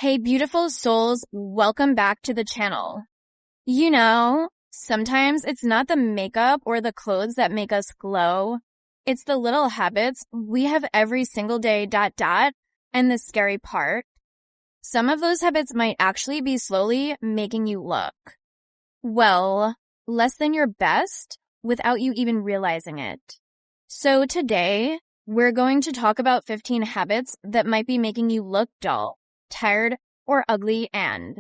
Hey beautiful souls, welcome back to the channel. Sometimes it's not the makeup or the clothes that make us glow. It's the little habits we have every single day ... And the scary part, some of those habits might actually be slowly making you look, well, less than your best without you even realizing it. So today, we're going to talk about 15 habits that might be making you look dull, tired, or ugly, and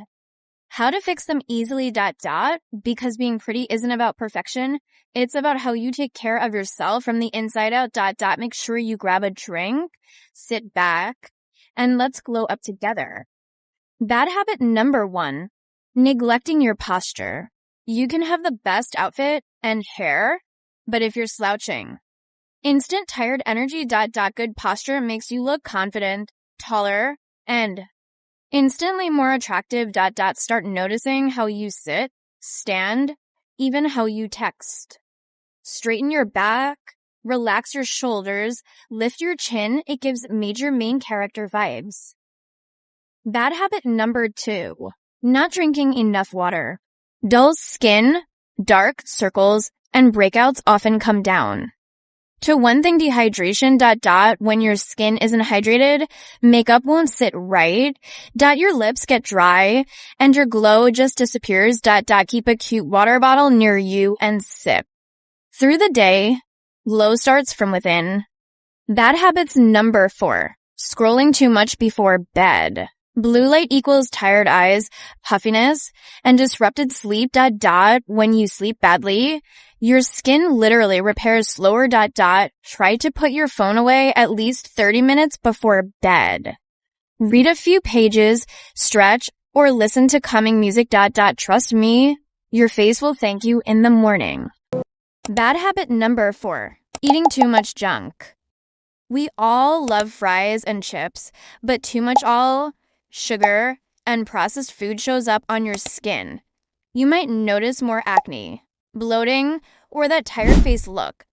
how to fix them easily ... because being pretty isn't about perfection. It's about how you take care of yourself from the inside out ... Make sure you grab a drink, sit back, and let's glow up together. Bad habit number 1, neglecting your posture. You can have the best outfit and hair, but if you're slouching, instant tired energy ... Good posture makes you look confident, taller, and instantly more attractive ... Start noticing how you sit, stand, even how you text. Straighten your back, relax your shoulders, lift your chin. It gives major main character vibes. Bad habit number 2, not drinking enough water. Dull skin, dark circles, and breakouts often come down to one thing: dehydration ... When your skin isn't hydrated, makeup won't sit right. Your lips get dry, and your glow just disappears. Keep a cute water bottle near you and sip. Through the day, glow starts from within. Bad habits number 4, scrolling too much before bed. Blue light equals tired eyes, puffiness, and disrupted sleep ... When you sleep badly, your skin literally repairs slower ... Try to put your phone away at least 30 minutes before bed. Read a few pages, stretch, or listen to calming music ... Trust me, your face will thank you in the morning. Bad habit number 4, eating too much junk. We all love fries and chips, but too much sugar and processed food shows up on your skin. You might notice more acne, bloating, or that tired face look.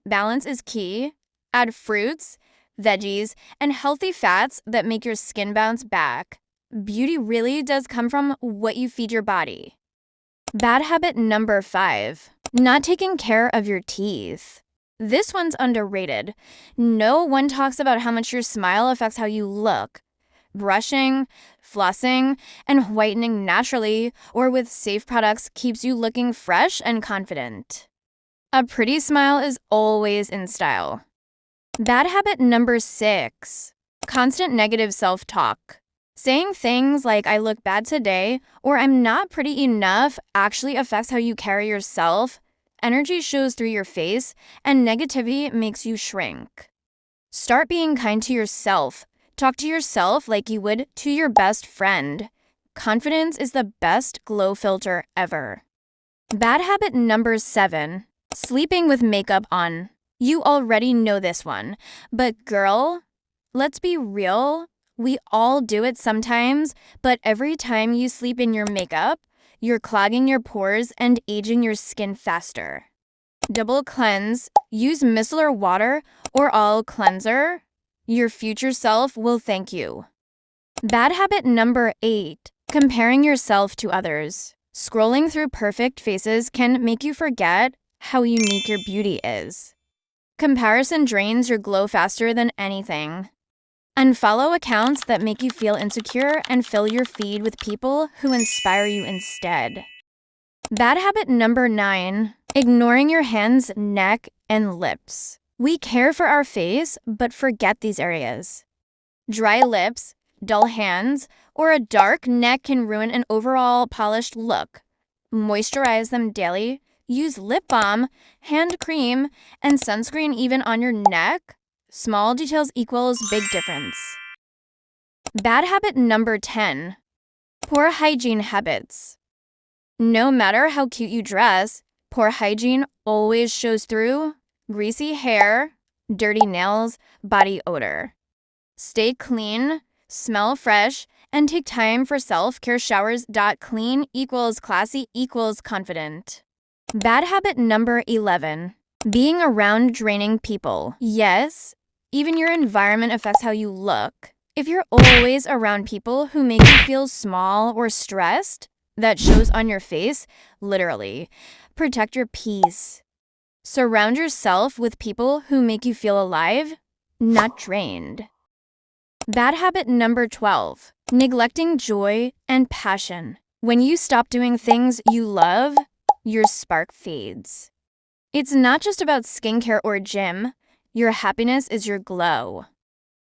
Balance is key. Add fruits, veggies, and healthy fats that make your skin bounce back. Beauty really does come from what you feed your body. Bad habit number 5, not taking care of your teeth. This one's underrated. No one talks about how much your smile affects how you look. Brushing, flossing, and whitening naturally or with safe products keeps you looking fresh and confident. A pretty smile is always in style. Bad habit number 6, constant negative self-talk. Saying things like "I look bad today" or "I'm not pretty enough" actually affects how you carry yourself. Energy shows through your face, and negativity makes you shrink. Start being kind to yourself. Talk to yourself like you would to your best friend. Confidence is the best glow filter ever. Bad habit number 7, sleeping with makeup on. You already know this one, but girl, let's be real. We all do it sometimes, but every time you sleep in your makeup, you're clogging your pores and aging your skin faster. Double cleanse, use micellar water or all cleanser. Your future self will thank you. Bad habit number 8, comparing yourself to others. Scrolling through perfect faces can make you forget how unique your beauty is. Comparison drains your glow faster than anything. Unfollow accounts that make you feel insecure and fill your feed with people who inspire you instead. Bad habit number 9, ignoring your hands, neck, and lips. We care for our face, but forget these areas. Dry lips, dull hands, or a dark neck can ruin an overall polished look. Moisturize them daily. Use lip balm, hand cream, and sunscreen even on your neck. Small details equals big difference. Bad habit number 10, poor hygiene habits. No matter how cute you dress, poor hygiene always shows through. Greasy hair, dirty nails, body odor. Stay clean, smell fresh, and take time for self-care showers. Clean equals classy equals confident. Bad habit number 11, being around draining people. Yes, even your environment affects how you look. If you're always around people who make you feel small or stressed, that shows on your face, literally. Protect your peace. Surround yourself with people who make you feel alive, not drained. Bad habit number 12, neglecting joy and passion. When you stop doing things you love, your spark fades. It's not just about skincare or gym. Your happiness is your glow.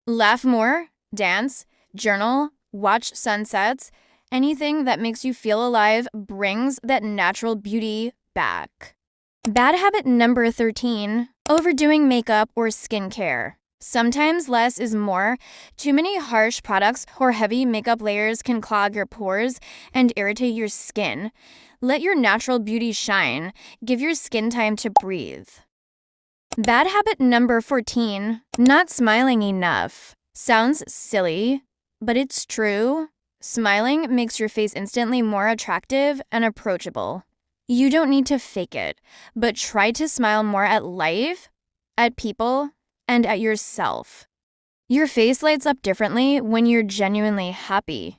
Laugh more, dance, journal, watch sunsets. Anything that makes you feel alive brings that natural beauty back. Bad habit number 13, overdoing makeup or skincare. Sometimes less is more. Too many harsh products or heavy makeup layers can clog your pores and irritate your skin. Let your natural beauty shine. Give your skin time to breathe. Bad habit number 14, not smiling enough. Sounds silly, but it's true. Smiling makes your face instantly more attractive and approachable. You don't need to fake it, but try to smile more at life, at people, and at yourself. Your face lights up differently when you're genuinely happy.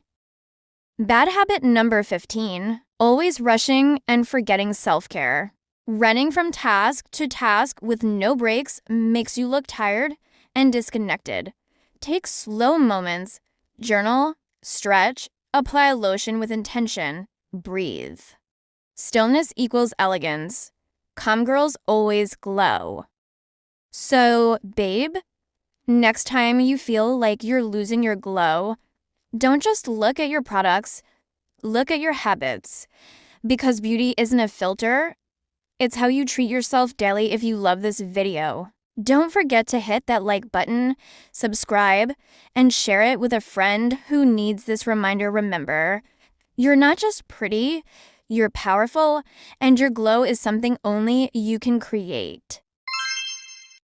Bad habit number 15, always rushing and forgetting self-care. Running from task to task with no breaks makes you look tired and disconnected. Take slow moments, journal, stretch, apply lotion with intention, breathe. Stillness equals elegance. Calm girls always glow. So, babe, next time you feel like you're losing your glow, don't just look at your products, look at your habits. Because beauty isn't a filter, it's how you treat yourself daily. If you love this video, don't forget to hit that like button, subscribe, and share it with a friend who needs this reminder. Remember, you're not just pretty, you're powerful, and your glow is something only you can create.